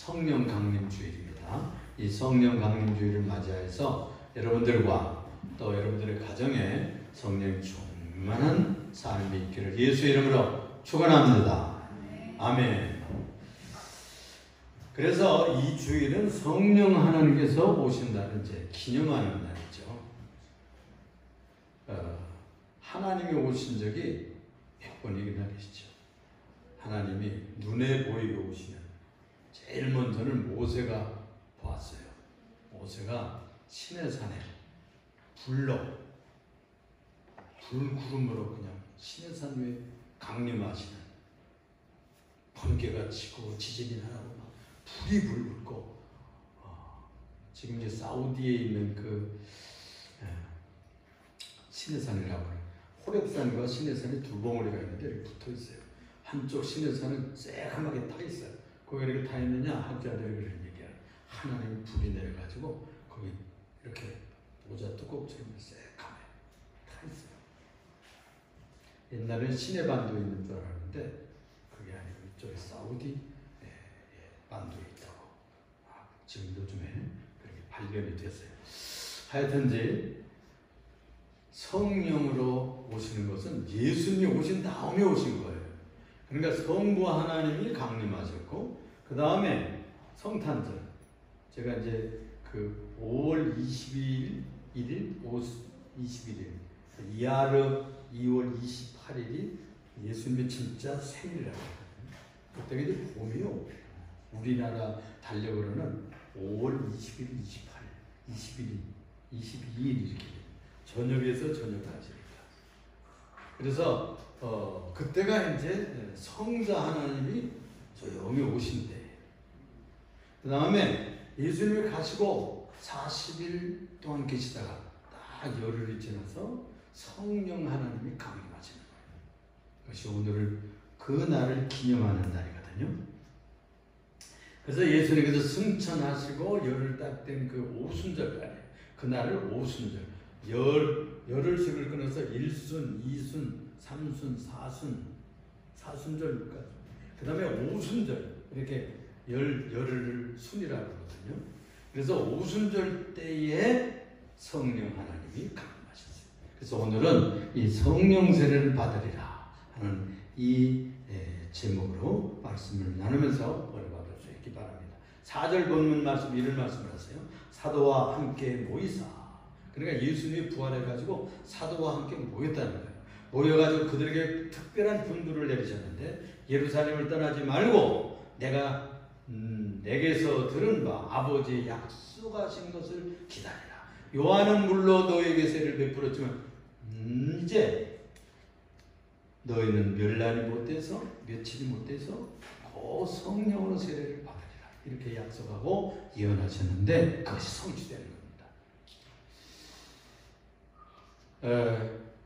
성령 강림 주일입니다. 이 성령 강림 주일을 맞이해서 여러분들과 또 여러분들의 가정에 성령 충만한 삶이 있기를 예수의 이름으로 축원합니다. 아멘. 그래서 이 주일은 성령 하나님께서 오신다는 이제 기념하는 날이죠. 하나님이 오신 적이 몇 번이나 계시죠. 하나님이 눈에 보이게 오시는 제일 먼저는 모세가 보았어요. 모세가 시내산에 불로 불구름으로 그냥 시내산 위에 강림하시는 번개가 치고 지진이 나고 막 불이 불고 지금 이제 사우디에 있는 그 시내산이라고 해요. 호렙산과 시내산이 두 덩어리가 있는데 이렇게 붙어 있어요. 한쪽 시내산은 새까맣게 타 있어요. 거기 이렇게 타 있느냐 학자들이 그런 얘기해요. 하나님의 불이 내려가지고 거기 이렇게 모자 뚜껑처럼 새까매 타 있어요. 옛날에는 시내반도에 있는 줄 알았는데 그게 아니고 이쪽에 사우디 반도에 있다고. 지금 요즘에 그렇게 발견이 됐어요. 하여튼지 성령으로 오시는 것은 예수님이 오신 다음에 오신 거예요. 그러니까 성부 하나님이 강림하셨고 그 다음에 성탄절 제가 이제 그 5월 21일 이하르 2월 28일이 예수님의 진짜 생일이라고 하거든요. 그때가 이제 봄이요. 우리나라 달력으로는 5월 20일, 28일, 21일, 22일 이렇게 저녁에서 저녁까지니까. 그래서 그때가 이제 성자 하나님이 조용히 오신대. 그 다음에 예수님이 가시고 40일 동안 계시다가 딱 열흘이 지나서 성령 하나님이 강림하시는 거예요. 그것이 오늘을 그 날을 기념하는 날이거든요. 그래서 예수님께서 승천하시고 열흘 딱 된 그 오순절까지 그날을 오순절 열흘씩을 끊어서 1순, 2순, 3순, 4순절까지 그 다음에 오순절 이렇게 열흘을 순이라고 하거든요. 그래서 오순절 때에 성령 하나님이 강림하셨어요. 그래서 오늘은 이 성령 세례를 받으리라 하는 이 제목으로 말씀을 나누면서 은혜 받을 수 있기 바랍니다. 4절 본문 말씀 이런 말씀을 하세요. 사도와 함께 모이사. 그러니까 예수님이 부활해가지고 사도와 함께 모였다는 거예요. 모여가지고 그들에게 특별한 분부를 내리셨는데 예루살렘을 떠나지 말고 내가 내게서 들은 바 아버지의 약속하신 것을 기다리라. 요한은 물로 너에게 세례를 베풀었지만 이제 너희는 멸날이 못돼서 며칠이 못돼서 그 성령으로 세례를 받으리라. 이렇게 약속하고 예언하셨는데 그것이 성취되는 겁니다.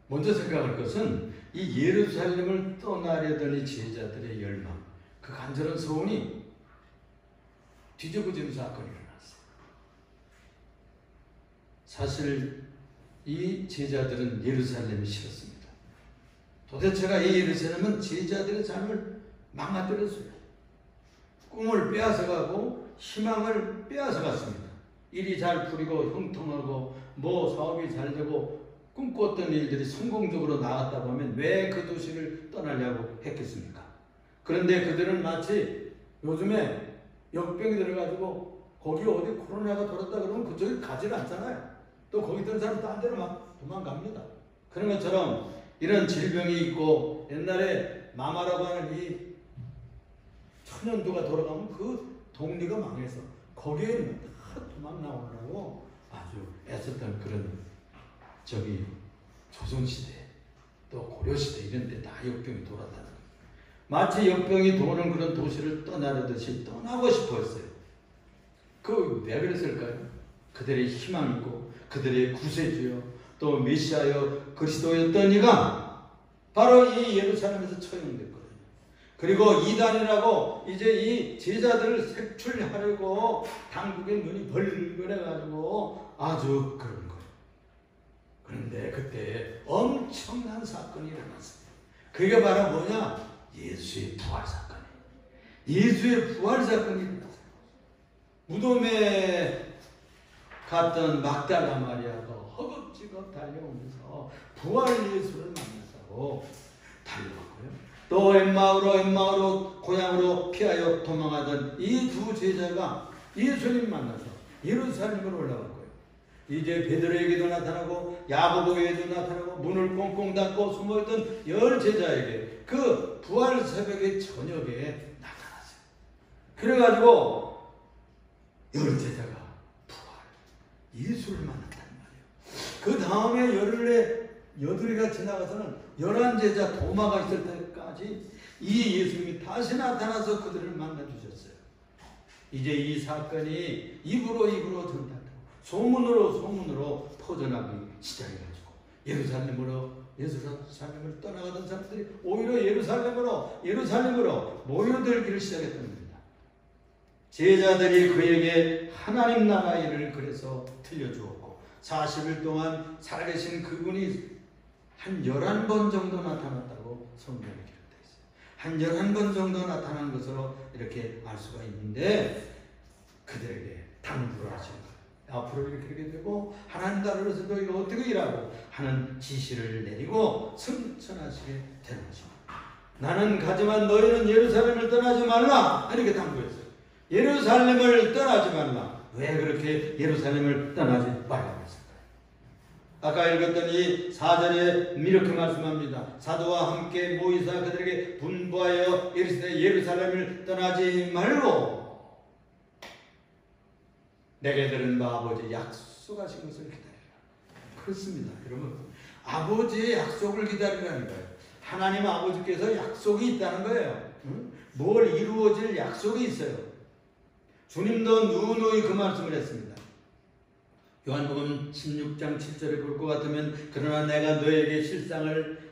먼저 생각할 것은 이 예루살렘을 떠나려던 이 제자들의 열망, 그 간절한 소원이 뒤집어지는 사건이 일어났어요. 사실 이 제자들은 예루살렘이 싫었습니다. 도대체가 이 예루살렘은 제자들의 삶을 망가뜨렸어요. 꿈을 빼앗아가고 희망을 빼앗아갔습니다. 일이 잘 풀리고 형통하고 뭐 사업이 잘 되고 꿈꿨던 일들이 성공적으로 나갔다고 하면 왜 그 도시를 떠나려고 했겠습니까? 그런데 그들은 마치 요즘에 역병이 들어가지고 거기 어디 코로나가 돌았다 그러면 그쪽에 가지를 않잖아요. 또 거기 있던 사람 딴 데로 막 도망갑니다. 그런 것처럼 이런 질병이 있고 옛날에 마마라고 하는 이 천연두가 돌아가면 그 동리가 망해서 거기에 다 도망 나오려고 아주 애썼던 그런 조선시대 또 고려시대 이런 데 다 역병이 돌았다는 거예요. 마치 역병이 도는 그런 도시를 떠나려듯이 떠나고 싶어 했어요. 왜 그랬을까요? 그들의 희망이고 그들의 구세주요 또 메시아여 그리스도였던 이가 바로 이 예루살렘에서 처형됐거든요. 그리고 이단이라고 이제 이 제자들을 색출하려고 당국의 눈이 벌거려가지고 아주 그런 거예요. 그런데 그때 엄청난 사건이 일어났어요. 그게 바로 뭐냐? 예수의 부활 사건이에요. 예수의 부활 사건이 일어났어요. 무덤에 갔던 막달라 마리아가 허겁지겁 달려오면서 부활 예수를 만나자고 달려왔고요. 또 엠마오로 고향으로 피하여 도망하던 이 두 제자가 예수님 만나서 예루살렘으로 올라갔고요. 이제 베드로에게도 나타나고 야고보에게도 나타나고 문을 꽁꽁 닫고 숨어있던 10 제자에게 그 부활 새벽의 저녁에 나타났어요. 그래가지고 10 제자가 부활 예수를 만났단 말이에요. 그 다음에 여드리가 지나가서는 11 제자 도마가 있을 때까지 이 예수님이 다시 나타나서 그들을 만나주셨어요. 이제 이 사건이 입으로 전달되고 소문으로 퍼져나가기 시작해가지고 예루살렘을 떠나가던 사람들이 오히려 예루살렘으로 모여들기를 시작했던 겁니다. 제자들이 그에게 하나님 나라 일을 그래서 들려주었고 40일 동안 살아계신 그분이 한 11번 정도 나타났다고 성경에 기록되어 있어요. 한 11번 정도 나타난 것으로 이렇게 알 수가 있는데 그들에게 당부를 하신 거예요. 앞으로 이렇게 되고 하나님 나라로서 너희가 어떻게 일하고 하는 지시를 내리고 승천하시게 되는 것입니다. 나는 가지만 너희는 예루살렘을 떠나지 말라 이렇게 당부했어요. 예루살렘을 떠나지 말라. 왜 그렇게 예루살렘을 떠나지 말라고 했을까요? 아까 읽었던 이 4절에 이렇게 말씀합니다. 사도와 함께 모이사 그들에게 분부하여 예루살렘을 떠나지 말고 내게 들은 바 아버지 약속하신 것을 기다리라. 그렇습니다. 여러분 아버지의 약속을 기다리라는 거예요. 하나님 아버지께서 약속이 있다는 거예요. 뭘 이루어질 약속이 있어요. 주님도 누누이 그 말씀을 했습니다. 요한복음 16장 7절에 볼 것 같으면 그러나 내가 너에게 실상을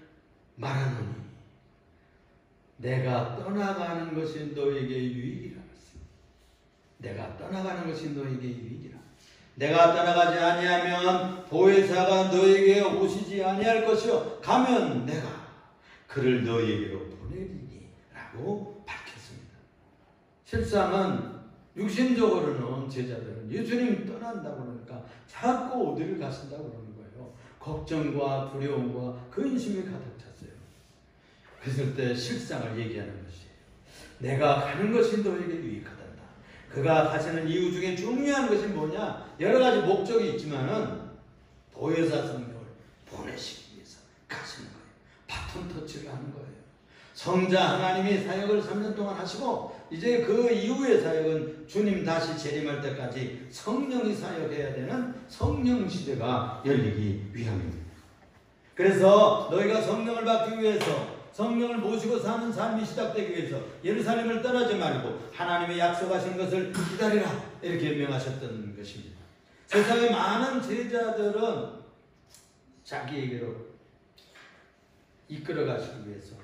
말하노니 내가 떠나가는 것이 너에게 유익이라. 내가 떠나가는 것이 너에게 유익이라. 내가 떠나가지 아니하면 보혜사가 너에게 오시지 아니할 것이요 가면 내가 그를 너에게로 보내리니 라고 밝혔습니다. 실상은 육신적으로는 제자들은 예수님 떠난다고 그러니까 자꾸 어디를 가신다고 그러는 거예요. 걱정과 두려움과 근심이 가득 찼어요. 그랬을 때 실상을 얘기하는 것이에요. 내가 가는 것이 너에게 유익하다. 그가 가시는 이유 중에 중요한 것이 뭐냐? 여러 가지 목적이 있지만은 보혜사 성령을 보내시기 위해서 가시는 거예요. 바톤 터치를 하는 거예요. 성자 하나님이 사역을 3년 동안 하시고 이제 그 이후의 사역은 주님 다시 재림할 때까지 성령이 사역해야 되는 성령 시대가 열리기 위함입니다. 그래서 너희가 성령을 받기 위해서 성령을 모시고 사는 삶이 시작되기 위해서 예루살렘을 떠나지 말고 하나님의 약속하신 것을 기다리라 이렇게 명하셨던 것입니다. 세상의 많은 제자들은 자기에게로 이끌어 가시기 위해서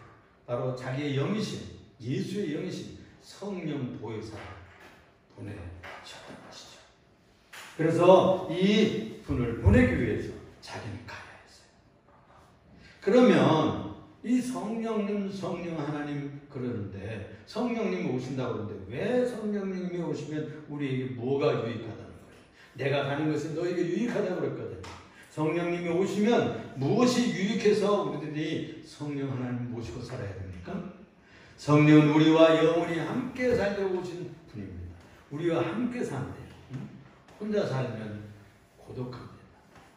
바로 자기의 영이신 예수의 영이신 성령 보혜사를 보내셨던 것이죠. 그래서 이 분을 보내기 위해서 자기는 가야 했어요. 그러면 이 성령 하나님 그러는데 성령님이 오신다고 그러는데 왜 성령님이 오시면 우리에게 뭐가 유익하다는 거예요? 내가 가는 것은 너에게 유익하다고 그랬거든요. 성령님이 오시면 무엇이 유익해서 우리들이 성령 하나님 모시고 살아야 됩니까? 성령은 우리와 영원히 함께 살려고 오신 분입니다. 우리와 함께 산대요. 혼자 살면 고독합니다.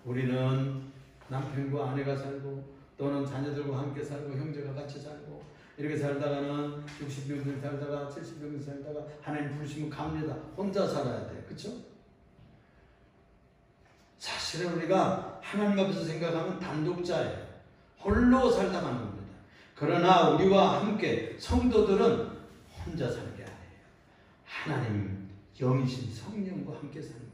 우리는 남편과 아내가 살고 또는 자녀들과 함께 살고 형제가 같이 살고 이렇게 살다가는 60병들 살다가 70병들 살다가 하나님 부르시면 갑니다. 혼자 살아야 돼요. 그렇죠? 사실은 우리가 하나님 앞에서 생각하면 단독자예요. 홀로 살다 가는 겁니다. 그러나 우리와 함께 성도들은 혼자 사는 게 아니에요. 하나님 영이신 성령과 함께 사는 겁니다.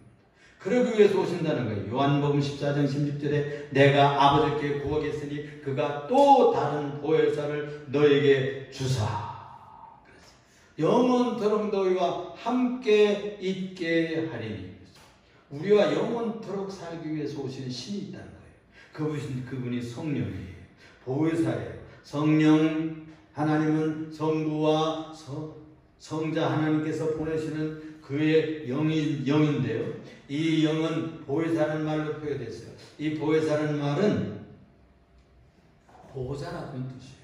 그러기 위해서 오신다는 거예요. 요한복음 14장 16절에 내가 아버지께 구하겠으니 그가 또 다른 보혜사를 너에게 주사. 영원토록 너희와 함께 있게 하리니. 우리와 영원토록 살기 위해서 오신 신이 있다는 거예요. 그분이 성령이에요. 보혜사예요. 성령 하나님은 성부와 성자 하나님께서 보내시는 그의 영인데요. 이 영은 보혜사라는 말로 표현됐어요. 이 보혜사라는 말은 보호자라는 뜻이에요.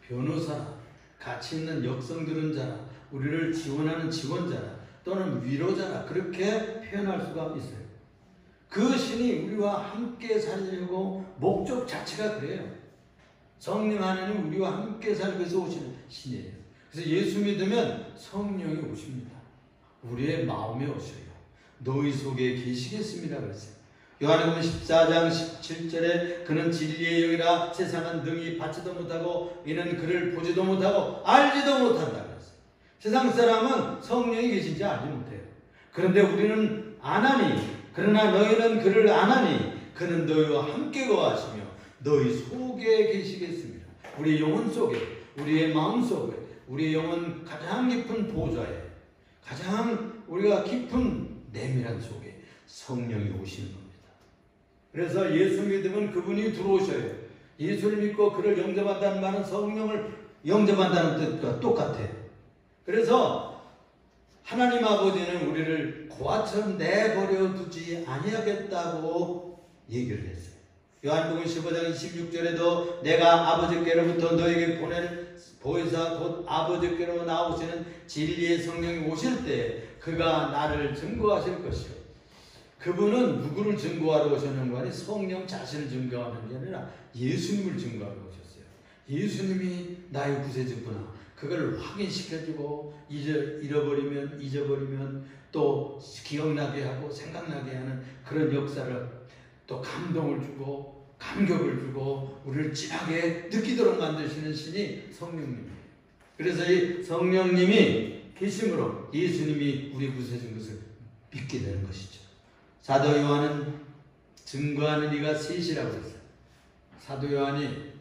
변호사라, 가치 있는 역성 들은 자라, 우리를 지원하는 지원자라, 또는 위로자라, 그렇게 표현할 수가 있어요. 그 신이 우리와 함께 살려고 목적 자체가 그래요. 성령 하나님 우리와 함께 살기 위해서 오시는 신이에요. 그래서 예수 믿으면 성령이 오십니다. 우리의 마음에 오셔요. 너희 속에 계시겠습니다 그랬어요. 요한복음 14장 17절에 그는 진리의 영이라 세상은 능히 받지도 못하고 이는 그를 보지도 못하고 알지도 못한다 그랬어요. 세상 사람은 성령이 계신지 알지 못해요. 그런데 우리는 아나니, 그러나 너희는 그를 아나니 그는 너희와 함께 거하시며 너희 속에 계시겠습니다. 우리 영혼 속에, 우리의 마음 속에, 우리의 영혼 가장 깊은 보좌에, 가장 우리가 깊은 내밀한 속에 성령이 오시는 겁니다. 그래서 예수 믿으면 그분이 들어오셔요. 예수를 믿고 그를 영접한다는 말은 성령을 영접한다는 뜻과 똑같아요. 그래서 하나님 아버지는 우리를 고아처럼 내버려 두지 아니하겠다고 얘기를 했어요. 요한복음 15장 26절에도 내가 아버지께로부터 너에게 보낼 보혜사 곧 아버지께로 나오시는 진리의 성령이 오실 때 그가 나를 증거하실 것이요. 그분은 누구를 증거하러 오셨는가 하니 성령 자신을 증거하는 게 아니라 예수님을 증거하러 오셨어요. 예수님이 나의 구세주구나. 그걸 확인시켜주고 잊어버리면 또 기억나게 하고 생각나게 하는 그런 역사를, 또 감동을 주고 감격을 주고 우리를 진하게 느끼도록 만드시는 신이 성령님이에요. 그래서 이 성령님이 계심으로 예수님이 우리 구세주인 것을 믿게 되는 것이죠. 사도 요한은 증거하는 이가 셋이라고 했어요. 사도 요한이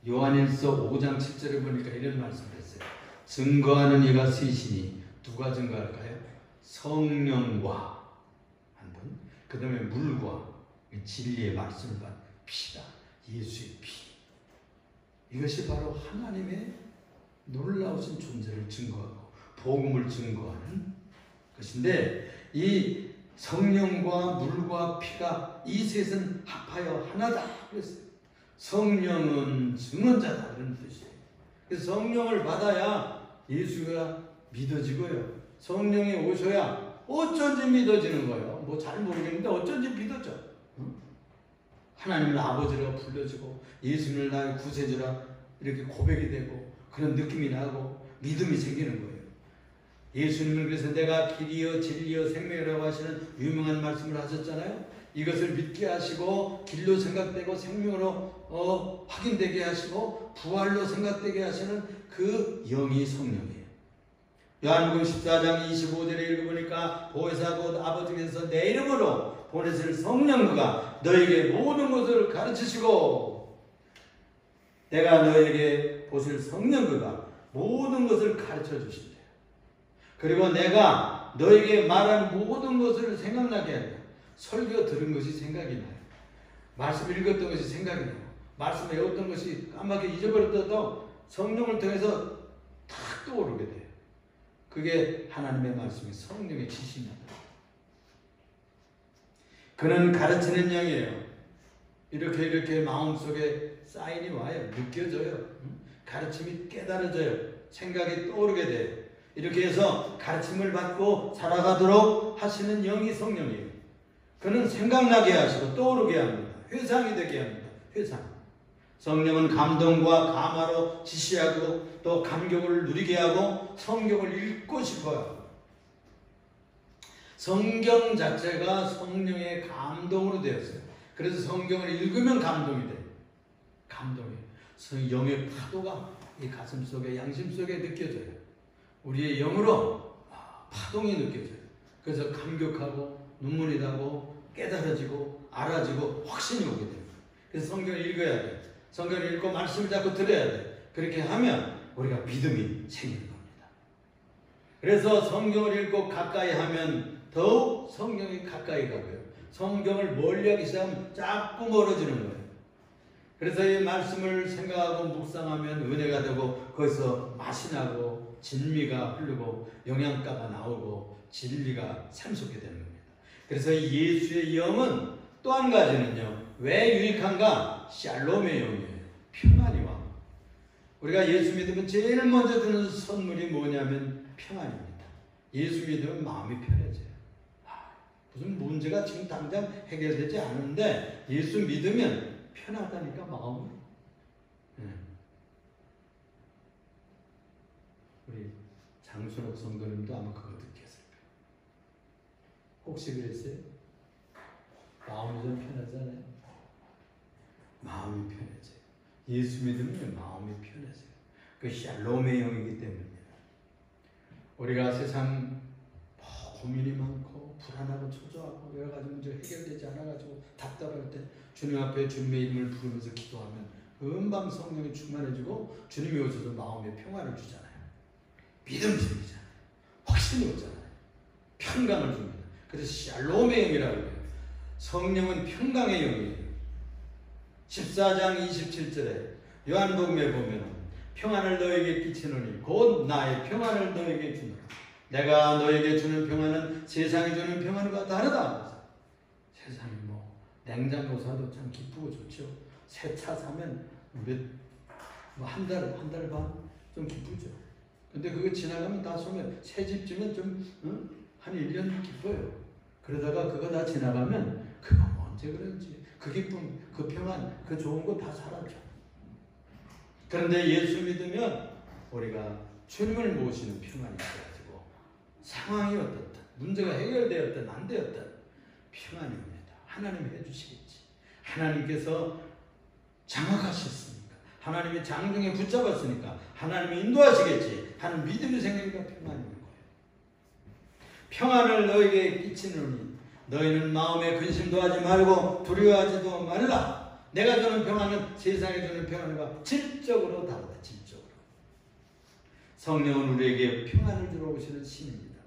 요한일서 5장 7절에 보니까 이런 말씀을 했어요. 증거하는 이가 셋이니 누가 증거할까요? 성령과 한 분, 그 다음에 물과 진리의 말씀을 받은 피다. 예수의 피. 이것이 바로 하나님의 놀라우신 존재를 증거하고 복음을 증거하는 것인데, 이 성령과 물과 피가 이 셋은 합하여 하나다 그랬어요. 성령은 증언자다 그런 뜻이에요. 그래서 성령을 받아야 예수가 믿어지고요. 성령이 오셔야 어쩐지 믿어지는 거예요. 뭐 잘 모르겠는데 어쩐지 믿어져. 하나님을 아버지라고 불러주고 예수님을 나의 구세주라 이렇게 고백이 되고 그런 느낌이 나고 믿음이 생기는 거예요. 예수님은 그래서 내가 길이요 진리요 생명이라고 하시는 유명한 말씀을 하셨잖아요. 이것을 믿게 하시고 길로 생각되고 생명으로 확인되게 하시고 부활로 생각되게 하시는 그 영이 성령이에요. 요한복음 14장 25절에 읽어보니까 보혜사 곧 아버지께서 내 이름으로 보내실 성령과 너에게 모든 것을 가르치시고, 내가 너에게 보실 성령과 모든 것을 가르쳐 주신대요. 그리고 내가 너에게 말한 모든 것을 생각나게 한다. 설교 들은 것이 생각이 나요. 말씀 읽었던 것이 생각이 나요. 말씀 외웠던 것이 까맣게 잊어버렸다도 성령을 통해서 탁 떠오르게 돼요. 그게 하나님의 말씀이 성령의 지시입니다. 그는 가르치는 영이에요. 이렇게 마음속에 사인이 와요. 느껴져요. 가르침이 깨달아져요. 생각이 떠오르게 돼요. 이렇게 해서 가르침을 받고 살아가도록 하시는 영이 성령이에요. 그는 생각나게 하시고 떠오르게 합니다. 회상이 되게 합니다. 회상. 성령은 감동과 감화로 지시하고 또 감격을 누리게 하고 성경을 읽고 싶어요. 성경 자체가 성령의 감동으로 되었어요. 그래서 성경을 읽으면 감동이 돼요. 감동이. 영의 파도가 이 가슴 속에, 양심 속에 느껴져요. 우리의 영으로 파동이 느껴져요. 그래서 감격하고 눈물이 나고 깨달아지고 알아지고 확신이 오게 돼요. 그래서 성경을 읽어야 돼요. 성경을 읽고 말씀을 자꾸 들어야 돼요. 그렇게 하면 우리가 믿음이 생기는 겁니다. 그래서 성경을 읽고 가까이 하면 더욱 성경이 가까이 가고요. 성경을 멀리하기 시작하면 자꾸 멀어지는 거예요. 그래서 이 말씀을 생각하고 묵상하면 은혜가 되고 거기서 맛이 나고 진미가 흐르고 영양가가 나오고 진리가 샘솟게 되는 겁니다. 그래서 예수의 영은 또 한 가지는요. 왜 유익한가? 샬롬의 영이에요. 평안이 와. 우리가 예수 믿으면 제일 먼저 드는 선물이 뭐냐면 평안입니다. 예수 믿으면 마음이 편해져요. 무슨 문제가 지금 당장 해결되지 않은데 예수 믿으면 편하다니까 마음이. 우리 장순옥 성도님도 아마 그거 느꼈을 거예요. 혹시 그랬어요? 마음이 좀 편하잖아요. 마음이 편해져요. 예수 믿으면 마음이 편해져요. 그 샬롬의 영이기 때문입니다. 우리가 세상 고민이 많고 불안하고 초조하고 여러 가지 문제가 해결되지 않아가지고 답답할 때 주님 앞에 주님의 이름을 부르면서 기도하면 금방 성령이 충만해지고 주님이 오셔서 마음에 평안을 주잖아요. 믿음 생기잖아요. 확신이 오잖아요. 평강을 줍니다. 그래서 샬롬의 영이라고 해요. 성령은 평강의 영이에요. 14장 27절에 요한복음에 보면 평안을 너에게 끼치노니 곧 나의 평안을 너에게 주노라. 내가 너에게 주는 평안은 세상이 주는 평안과 다르다. 세상이 뭐 냉장고 사도 참 기쁘고 좋죠. 새 차 사면 한 달 반 좀 기쁘죠. 근데 그거 지나가면 다 소멸. 새 집 지면 좀 한 1년 기뻐요. 그러다가 그거 다 지나가면 그거 언제 그런지 그 기쁨, 그 평안, 그 좋은 거 다 사라져. 그런데 예수 믿으면 우리가 주님을 모시는 평안이 있어가지고 상황이 어떻든 문제가 해결되었든 안 되었든 평안이 옵니다. 하나님이 해주시겠지. 하나님께서 장악하셨으니까, 하나님이 장중에 붙잡았으니까 하나님이 인도하시겠지 하는 믿음이 생기니까 평안이 오는 거예요. 평안을 너에게 끼치느니 너희는 마음에 근심도 하지 말고 두려워하지도 말라. 내가 주는 평안은 세상에 주는 평안과 질적으로 다르다. 질적으로. 성령은 우리에게 평안을 주러 오시는 신입니다.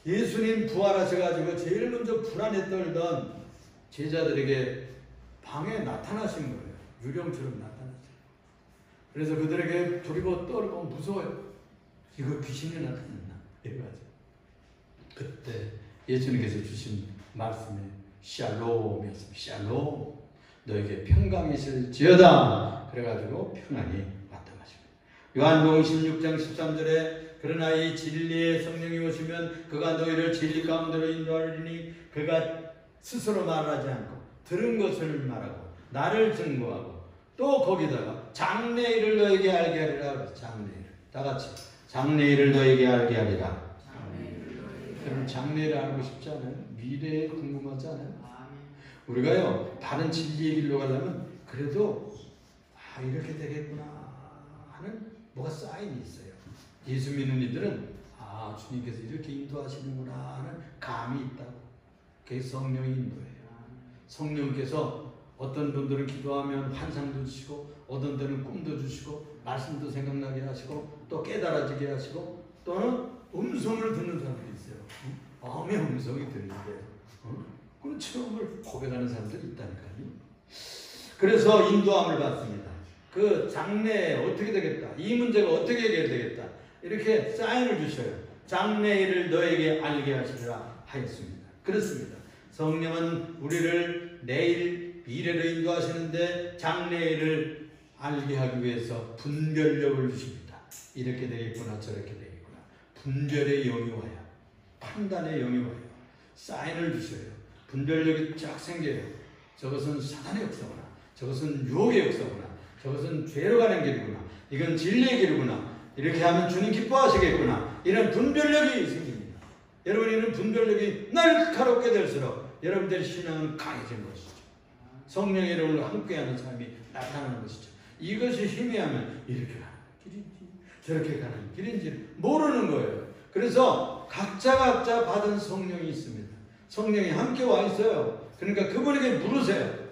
예수님 부활하셔가지고 제일 먼저 불안에 떨던 제자들에게 방에 나타나신 거예요. 유령처럼 나타났어요. 그래서 그들에게 두리고 떨고 무서워요. 이거 귀신이 나타났나? 이래가지고 그때 예수님께서 주신 말씀이 샬롬이었습니다. 샬롬, 너에게 평강이실지어다. 그래가지고 평안이 왔다 하십니다. 요한복음 16장 13절에 그러나 이 진리의 성령이 오시면 그가 너희를 진리 가운데로 인도하리니 그가 스스로 말하지 않고 들은 것을 말하고 나를 증거하고 또 거기다가 장래일을 너에게 알게 하리라. 장래일. 다 같이 장래일을 너에게 알게 하리라. 여러분 장래를 알고 싶지 않아요? 미래에 궁금하지 않아요? 우리가요 다른 진리의 길로 가려면 그래도 이렇게 되겠구나 하는 뭐가 사인이 있어요. 예수 믿는 이들은 주님께서 이렇게 인도하시는구나 하는 감이 있다고. 그게 성령의 인도예요. 성령께서 어떤 분들은 기도하면 환상도 주시고 어떤 분들은 꿈도 주시고 말씀도 생각나게 하시고 또 깨달아지게 하시고 또는 음성을 듣는 사람들이 있어요. 마음의 음성이 들리는데 그런 체험을 고백하는 사람들이 있다니까요. 그래서 인도함을 받습니다. 그 장래에 어떻게 되겠다. 이 문제가 어떻게 해결되겠다. 이렇게 사인을 주셔요. 장래일을 너에게 알게 하시리라 하였습니다. 그렇습니다. 성령은 우리를 내일 미래로 인도하시는데 장래일을 알게 하기 위해서 분별력을 주십니다. 이렇게 되겠구나 저렇게 되겠구나. 분별의 영이 와요. 판단의 영이 와요. 사인을 주셔요. 분별력이 쫙 생겨요. 저것은 사단의 역사구나. 저것은 유혹의 역사구나. 저것은 죄로 가는 길이구나. 이건 진리의 길이구나. 이렇게 하면 주님 기뻐하시겠구나. 이런 분별력이 생깁니다. 여러분 이런 분별력이 날카롭게 될수록 여러분들의 신앙은 강해진 것이죠. 성령의 이름으로 함께하는 삶이 나타나는 것이죠. 이것이 희미하면 이렇게 가는 길인지 저렇게 가는 길인지 모르는 거예요. 그래서 각자 받은 성령이 있습니다. 성령이 함께 와 있어요. 그러니까 그분에게 물으세요.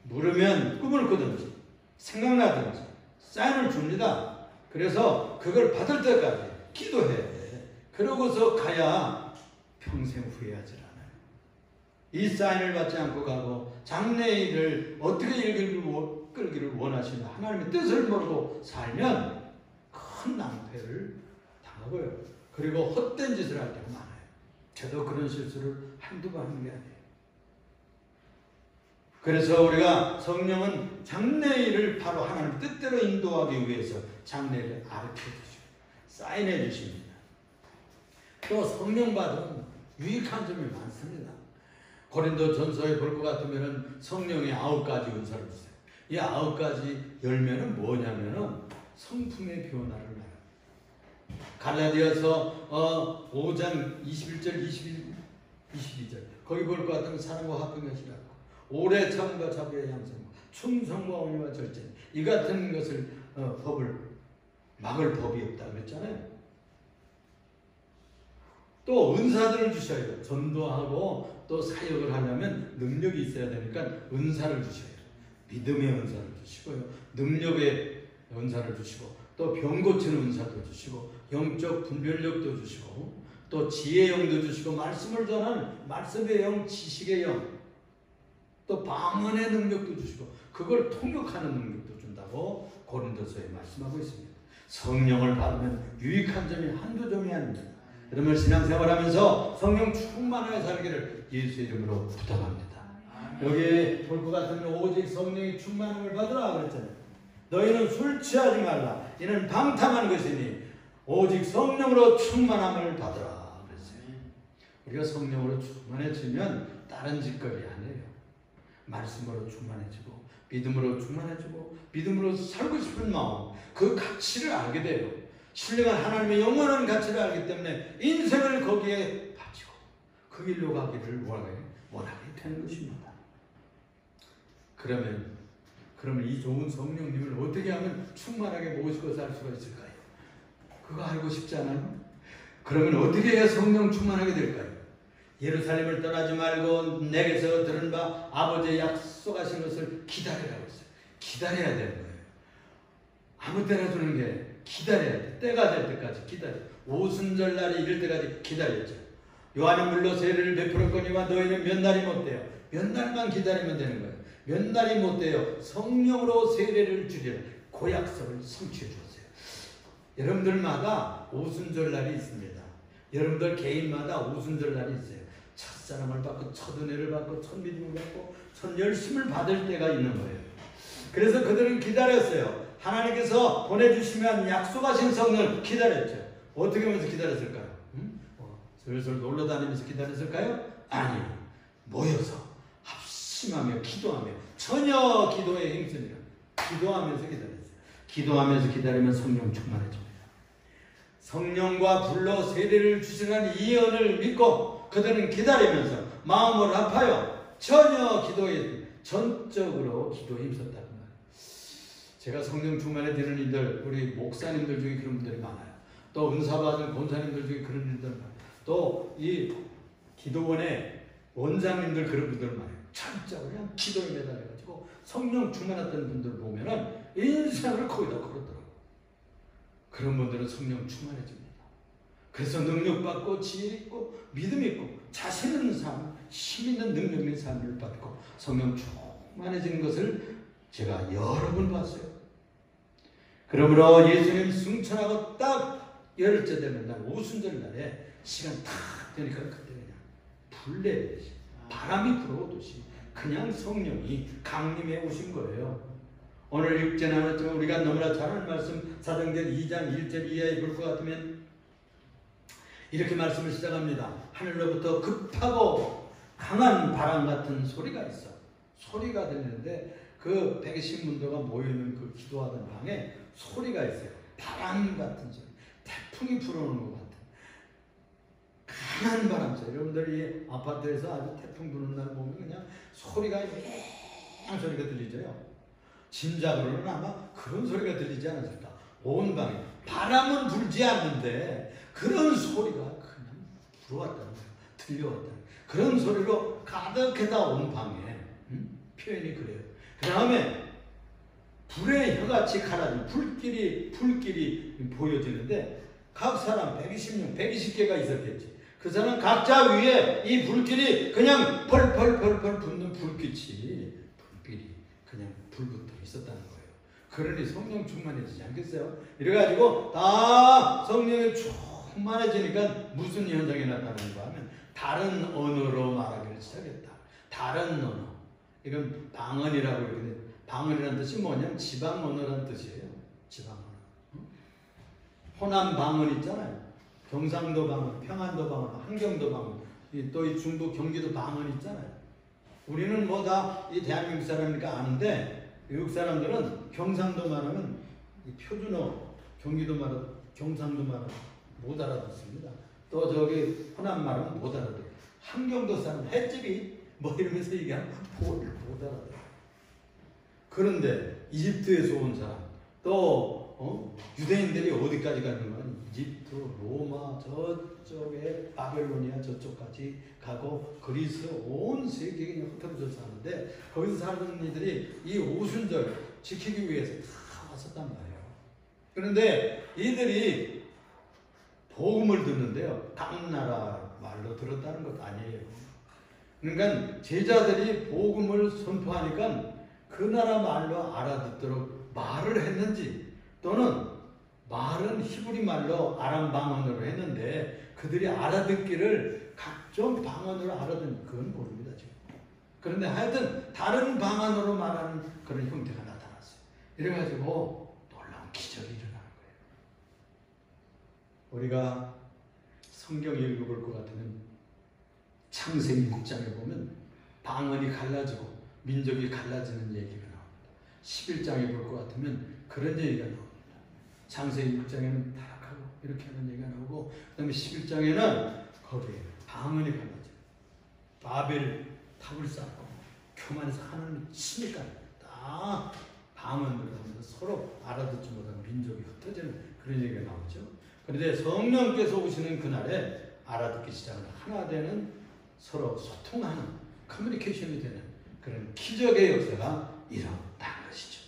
물으면 꿈을 꾸든지 생각나든지 사인을 줍니다. 그래서 그걸 받을 때까지 기도해야 돼. 그러고서 가야 평생 후회하지 않아요. 이 사인을 받지 않고 가고 장래일을 어떻게 끌기를 원하시는 하나님의 뜻을 모르고 살면 큰 낭패를 당하고요. 그리고 헛된 짓을 할 때가 많아요. 저도 그런 실수를 한두 번 하는 게 아니에요. 그래서 우리가 성령은 장래일을 바로 하나님 뜻대로 인도하기 위해서 장래일을 가르쳐 주시고 사인해 주십니다. 또 성령 받은 유익한 점이 많습니다. 고린도 전서에 볼 것 같으면 성령의 9가지 은사를 주세요. 이 9가지 열매는 뭐냐면은 성품의 변화를 말합니다. 갈라디아서 5장 21절 22절 거기 볼 것 같으면 사랑과 화평과 희락과 오래 참과 자비와 양성과 충성과 온유와 절제 이 같은 것을 법을 막을 법이 없다 그랬잖아요. 또 은사들을 주셔야 돼요. 전도하고 또 사역을 하려면 능력이 있어야 되니까 은사를 주셔야 돼요. 믿음의 은사를 주시고요. 능력의 은사를 주시고 또 병 고치는 은사도 주시고 영적 분별력도 주시고 또 지혜의 영도 주시고 말씀을 전하는 말씀의 영, 지식의 영 또 방언의 능력도 주시고 그걸 통역하는 능력도 준다고 고린도서에 말씀하고 있습니다. 성령을 받으면 유익한 점이 한두 점이 아닙니다. 여러분 신앙생활하면서 성령 충만하게 살기를 예수 이름으로 부탁합니다. 여기 볼 것 같으면 오직 성령의 충만함을 받으라 그랬잖아요. 너희는 술 취하지 말라. 이는 방탕한 것이니 오직 성령으로 충만함을 받으라 그랬어요. 우리가 성령으로 충만해지면 다른 짓거리 아니에요. 말씀으로 충만해지고 믿음으로 충만해지고 믿음으로 살고 싶은 마음 그 가치를 알게 돼요. 신령한 하나님의 영원한 가치를 알기 때문에 인생을 거기에 바치고 그 길로 가기를 원하게 되는 것입니다. 그러면 이 좋은 성령님을 어떻게 하면 충만하게 모시고 살 수가 있을까요? 그거 알고 싶지 않아요? 그러면 어떻게 해야 성령 충만하게 될까요? 예루살렘을 떠나지 말고 내게서 들은 바 아버지의 약속하신 것을 기다리라고 했어요. 기다려야 되는 거예요. 아무 때나 주는 게 기다려야 돼. 때가 될 때까지 기다려. 오순절 날이 이를 때까지 기다렸죠. 요한은 물로 세례를 베풀었거니와 너희는 몇 날이 못 돼요. 몇 날만 기다리면 되는 거예요. 몇 날이 못 돼요. 성령으로 세례를 주리라. 그 약속을 성취해 주었어요. 여러분들마다 오순절 날이 있습니다. 여러분들 개인마다 오순절 날이 있어요. 첫사랑을 받고 첫 은혜를 받고 첫 믿음을 받고 첫 열심을 받을 때가 있는 거예요. 그래서 그들은 기다렸어요. 하나님께서 보내주시면 약속하신 성령을 기다렸죠. 어떻게 하면서 기다렸을까요? 슬슬 놀러다니면서 기다렸을까요? 아니요. 모여서 합심하며 기도하며 전혀 기도의 행선이라 기도하면서 기다렸어요. 기도하면서 기다리면 성령 충만해집니다. 성령과 불로 세례를 주시는 이恩을 믿고 그들은 기다리면서 마음을 아파요. 전혀 기도에 전적으로 기도에 힘썼다는 말이에요. 제가 성령 충만해지는 이들 우리 목사님들 중에 그런 분들이 많아요. 또 은사받은 권사님들 중에 그런 분들 많아요. 또 이 기도원의 원장님들 그런 분들 많아요. 전적으로 그냥 기도에 매달려가지고 성령 충만했던 분들 보면은 인생을 거의 다 걸었더라고요. 그런 분들은 성령 충만해집니다. 그래서 능력받고 지혜 있고 믿음 있고 자신 있는 삶, 힘 있는 능력 있는 삶을 받고 성령 충만해진 것을 제가 여러 번 봤어요. 그러므로 예수님 승천하고 딱 열흘째 되는 날 오순절 날에 시간 딱 되니까 그때 그냥 불내듯이 바람이 불어오듯이 그냥 성령이 강림해 오신 거예요. 오늘 6제 나눴지만 우리가 너무나 잘 아는 말씀 사도행전 2장 1절 이하에 볼 것 같으면 이렇게 말씀을 시작합니다. 하늘로부터 급하고 강한 바람 같은 소리가 있어. 소리가 들리는데 그 120문도가 모여있는 그 기도하던 방에 소리가 있어요. 바람 같은 소리. 태풍이 불어오는 것 같은 강한 바람 소리. 여러분들이 아파트에서 아주 태풍 부는 날 보면 그냥 소리가 맹 소리가 들리죠. 짐작으로는 아마 그런 소리가 들리지 않았을까. 온 방에 바람은 불지 않는데 그런 소리가 그냥 불어왔다는 거예요. 들려왔다는 거예요. 그런 소리로 가득해다 온 방에 표현이 그래요. 그 다음에 불의 혀같이 갈아진 불길이 보여지는데 각 사람 120개가 있었겠지. 그 사람 각자 위에 이 불길이 그냥 펄펄 붙는 불빛이 그냥 불붙어 있었다는 거예요. 그러니 성령 충만해지지 않겠어요? 이래가지고 다 성령이 충만해지니까 무슨 현상이 나타나는가 하면 다른 언어로 말하기를 시작했다. 다른 언어. 이건 방언이라고 그러는데 방언이라는 뜻이 뭐냐면 지방 언어라는 뜻이에요. 지방 언어. 호남 방언 있잖아요. 경상도 방언, 평안도 방언, 한경도 방언, 또 이 중부 경기도 방언 있잖아요. 우리는 뭐 다 이 대한민국 사람이니까 아는데 외국 사람들은 경상도 말하면 이 표준어, 경기도 말하면 경상도 말하면 못 알아듣습니다. 또 저기 호남 말하면 못 알아듣어요. 한경도 사람 횟집이 뭐 이러면서 얘기하면 못 알아들어요. 그런데 이집트에서 온 사람 또 유대인들이 어디까지 가는 거야? 이집트, 로마, 저쪽에 바벨로니아 저쪽까지 가고 그리스 온 세계에 흩어져 사는데 거기서 사는 이들이 이 오순절 지키기 위해서 다 왔었단 말이에요. 그런데 이들이 복음을 듣는데요. 다른 나라 말로 들었다는 것도 아니에요. 그러니까 제자들이 복음을 선포하니까 그 나라 말로 알아듣도록 말을 했는지 또는 말은 히브리 말로 아람 방언으로 했는데 그들이 알아듣기를 각종 방언으로 알아듣는 그건 모릅니다 지금. 그런데 하여튼 다른 방언으로 말하는 그런 형태가 나타났어요. 이래가지고 놀라운 기적이 일어나는 거예요. 우리가 성경 읽어볼 것 같으면 창세기 6장에 보면 방언이 갈라지고 민족이 갈라지는 얘기가 나옵니다. 11장에 볼 것 같으면 그런 얘기가 나옵니다. 창세기 6장에는 타락하고 이렇게 하는 얘기가 나오고 그 다음에 11장에는 거기에 방언이 갈라져요. 바벨 탑을 쌓고 교만해서 하나님을 치니까 다 방언으로 하면서 서로 알아듣지 못하는 민족이 흩어지는 그런 얘기가 나오죠. 그런데 성령께서 오시는 그날에 알아듣기 시작하는 하나 되는 서로 소통하는 커뮤니케이션이 되는 그런 기적의 역사가 일어난 것이죠.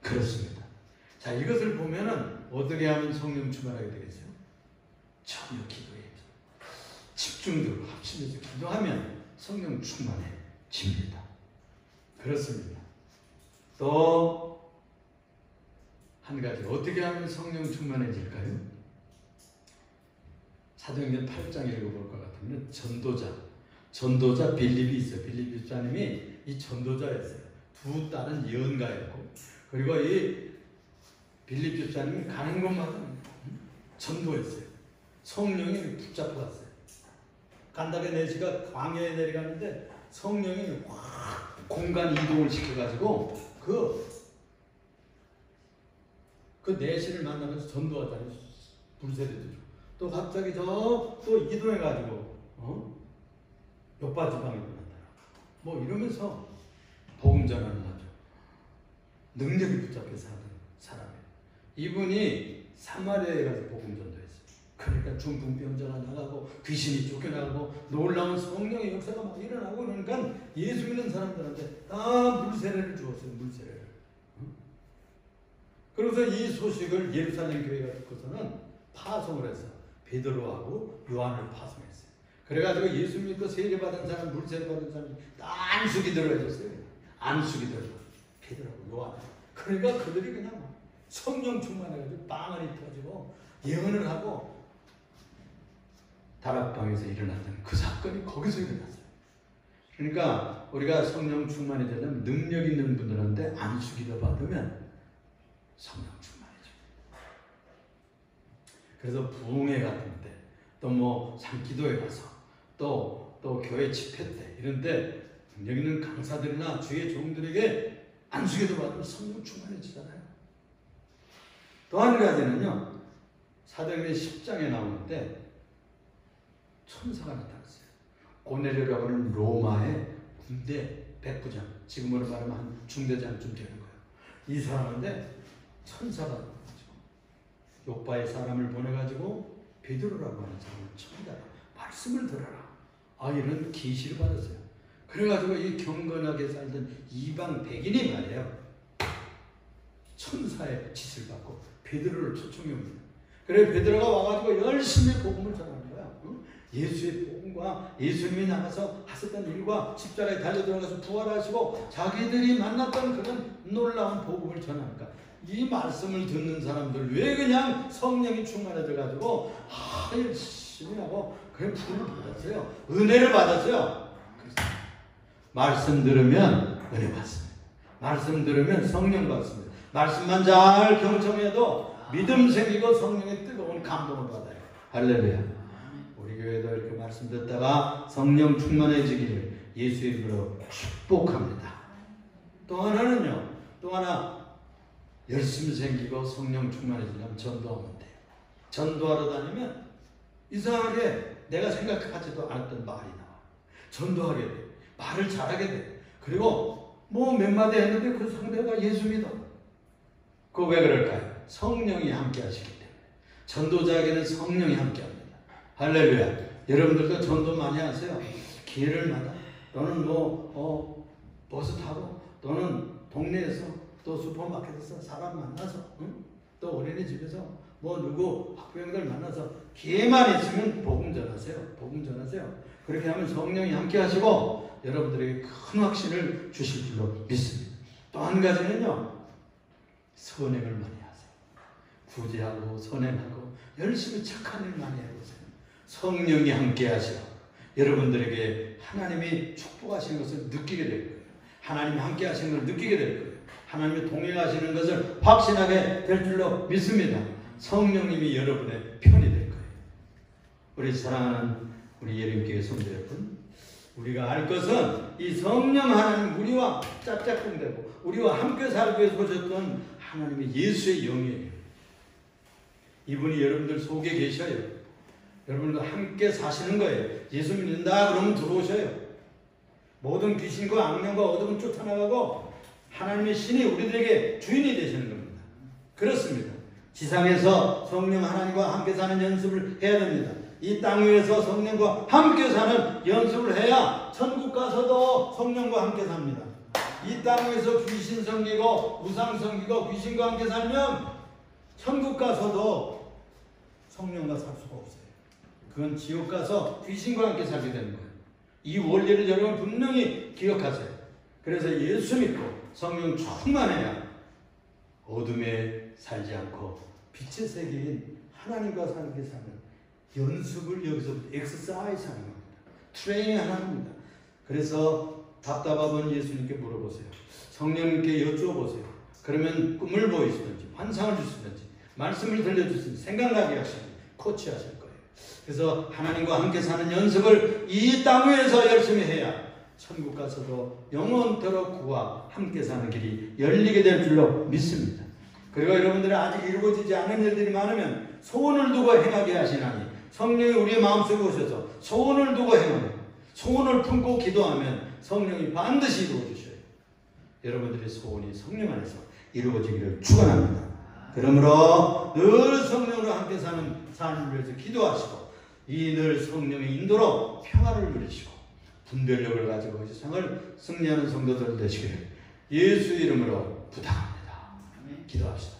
그렇습니다. 자, 이것을 보면은 어떻게 하면 성령 충만하게 되겠어요? 전혀 기도해야죠. 집중적으로 합심해서 기도하면 성령 충만해집니다. 그렇습니다. 또 한 가지 어떻게 하면 성령 충만해질까요? 사도행전 8장 읽어볼 것 같으면 전도자 빌립이 있어요. 빌립 집사님이 이 전도자였어요. 두 딸은 예언가였고 그리고 이 빌립 집사님이 가는 곳마다 전도했어요. 성령이 붙잡아갔어요. 간다게 내시가 광야에 내려갔는데 성령이 확 공간 이동을 시켜가지고 그 내시를 만나면서 전도하다니 불세례도 주고 또 갑자기 또 이동해가지고 요파 지방에 나타나 뭐 이러면서 복음 전하는 하죠. 능력이 붙잡혀 사는 사람이에요. 이분이 사마리아에 가서 복음 전도했어요. 그러니까 중풍병자가 나가고 귀신이 쫓겨나가고 놀라운 성령의 역사가 막 일어나고 그러니까 예수 믿는 사람들한테 다 물세례를 주었어요. 물세례를. 그래서 이 소식을 예루살렘 교회가 듣고서는 파송을 해서 베드로하고 요한을 파송했어요. 그래가지고 예수 믿고 세례받은 사람, 물세례 받은 사람이 다 안수기 들어야겠어요. 안수기 들어. 베드로하고 요한. 그러니까 그들이 그냥 성령 충만해가지고 방언이 터지고 예언을 하고 다락방에서 일어났던 그 사건이 거기서 일어났어요. 그러니까 우리가 성령 충만해지려면 능력 있는 분들한테 안수기도 받으면 성령 충만해져요. 그래서 부흥회 같은 때, 또 뭐 산기도에 가서, 또 교회 집회 때 이런 때 능력 있는 강사들이나 주의 종들에게 안수기도 받으면 성령 충만해지잖아요. 또 한 가지는요, 사도행전 10장에 나오는데 천사가 나타났어요. 고넬료라고 하는 로마의 군대 백부장, 지금으로 말하면 한 중대장쯤 되는 거예요. 이 사람인데 천사가 나타나가지고 요파에 사람을 보내가지고 베드로라고 하는 사람을 칩니다. 말씀을 들어라. 이런 계시를 받았어요. 그래가지고 이 경건하게 살던 이방 백인이 말이에요. 천사의 짓을 받고 베드로를 초청해 옵니다. 그래 베드로가 와가지고 열심히 복음을 전하는 거야. 예수의 복음과 예수님이 나가서 하셨던 일과 십자가에 달려 들어가서 부활하시고 자기들이 만났던 그런 놀라운 복음을 전하니까 이 말씀을 듣는 사람들 왜 그냥 성령이 충만해져가지고 열심히 하고 그냥 불을 받았어요. 은혜를 받았어요. 말씀 들으면 은혜 받습니다. 말씀 들으면 성령 받습니다. 말씀만 잘 경청해도 믿음 생기고 성령의 뜨거운 감동을 받아요. 할렐루야. 우리 교회도 이렇게 말씀 듣다가 성령 충만해지기를 예수 이름으로 축복합니다. 또 하나는요. 또 하나 열심히 생기고 성령 충만해지려면 전도하면 돼요. 전도하러 다니면 이상하게 내가 생각하지도 않았던 말이 나와. 전도하게 돼. 말을 잘하게 돼. 그리고 뭐 몇 마디 했는데 그 상대가 예수 믿어. 그거 왜 그럴까요? 성령이 함께 하시기 때문에. 전도자에게는 성령이 함께 합니다. 할렐루야. 여러분들도 전도 많이 하세요. 기회를마다 또는 버스 타고 또는 동네에서 또 슈퍼마켓에서 사람 만나서 또 어린이집에서 누구 학부형들 만나서 기회만 있으면 복음 전하세요. 복음 전하세요. 그렇게 하면 성령이 함께 하시고 여러분들에게 큰 확신을 주실 줄로 믿습니다. 또 한 가지는요. 선행을 많이 하세요. 구제하고 선행하고 열심히 착한 일 많이 해보세요. 성령이 함께 하시고 여러분들에게 하나님이 축복하시는 것을 느끼게 될 거예요. 하나님이 함께 하시는 것을 느끼게 될 거예요. 하나님이 동행하시는 것을 확신하게 될 줄로 믿습니다. 성령님이 여러분의 편이 될 거예요. 우리 사랑하는 우리 예림교회 성도 여러분, 우리가 알 것은 이 성령 하나님 우리와 짝짝꿍되고 우리와 함께 살기 위해서 오셨던 하나님의 예수의 영이에요. 이분이 여러분들 속에 계셔요. 여러분과 함께 사시는 거예요. 예수 믿는다 그러면 들어오셔요. 모든 귀신과 악령과 어둠은 쫓아나가고 하나님의 신이 우리들에게 주인이 되시는 겁니다. 그렇습니다. 지상에서 성령 하나님과 함께 사는 연습을 해야 됩니다. 이 땅 위에서 성령과 함께 사는 연습을 해야 천국 가서도 성령과 함께 삽니다. 이 땅 위에서 귀신 섬기고 우상 섬기고 귀신과 함께 살면 천국 가서도 성령과 살 수가 없어요. 그건 지옥 가서 귀신과 함께 살게 되는 거예요. 이 원리를 여러분 분명히 기억하세요. 그래서 예수 믿고 성령 충만해야 어둠에 살지 않고 빛의 세계인 하나님과 살게 사는 연습을 여기서부터 엑서사이즈 하는 겁니다. 트레이닝 하는 겁니다. 그래서 답답하면 예수님께 물어보세요. 성령님께 여쭈어보세요. 그러면 꿈을 보이시든지 환상을 주시든지 말씀을 들려주시든지 생각나게 하시든지 코치하실 거예요. 그래서 하나님과 함께 사는 연습을 이 땅 위에서 열심히 해야 천국 가서도 영원토록 그와 함께 사는 길이 열리게 될 줄로 믿습니다. 그리고 여러분들이 아직 이루어지지 않은 일들이 많으면 소원을 두고 행하게 하시나니 성령이 우리의 마음속에 오셔서 소원을 두고 행하면 소원을 품고 기도하면 성령이 반드시 이루어주셔요. 여러분들의 소원이 성령 안에서 이루어지기를 축원합니다. 그러므로 늘 성령으로 함께 사는 삶을 위해서 기도하시고 이 늘 성령의 인도로 평화를 누리시고 분별력을 가지고 이 세상을 승리하는 성도들 되시기를 예수 이름으로 부탁합니다. 기도합시다.